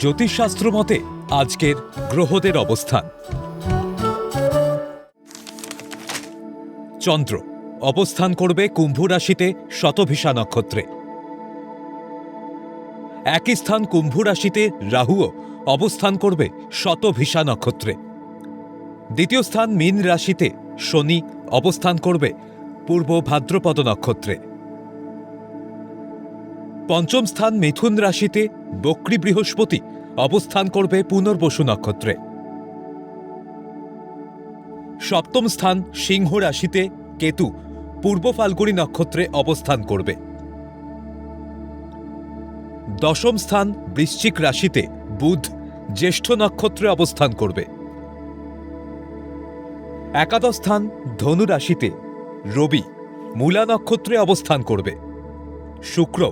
জ্যোতিষশাস্ত্র মতে আজকের গ্রহদের অবস্থান। চন্দ্র অবস্থান করবে কুম্ভ রাশিতে শতভিষা নক্ষত্রে। একই স্থান কুম্ভ রাশিতে রাহুও অবস্থান করবে শতভিষা নক্ষত্রে। দ্বিতীয় স্থান মীন রাশিতে শনি অবস্থান করবে পূর্ব ভাদ্রপদ নক্ষত্রে। পঞ্চম স্থান মিথুন রাশিতে বক্রী বৃহস্পতি অবস্থান করবে পুনর্বসু নক্ষত্রে। সপ্তম স্থান সিংহ রাশিতে কেতু পূর্ব ফাল্গুনী নক্ষত্রে অবস্থান করবে। দশম স্থান বৃশ্চিক রাশিতে বুধ জ্যেষ্ঠ নক্ষত্রে অবস্থান করবে। একাদশ স্থান ধনু রাশিতে রবি মূলা নক্ষত্রে অবস্থান করবে। শুক্র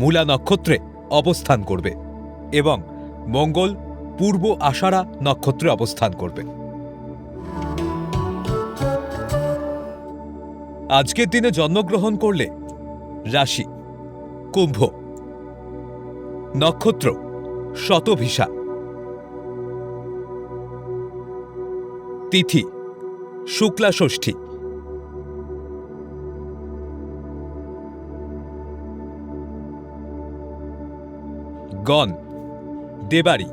মূলা নক্ষত্রে অবস্থান করবে এবং মঙ্গল পূর্ব আষাঢ়া নক্ষত্রে অবস্থান করবে। আজকের দিনে জন্মগ্রহণ করলে রাশি কুম্ভ, নক্ষত্র শতভিষা, তিথি শুক্লা ষষ্ঠী, গণ দেবাড়ী।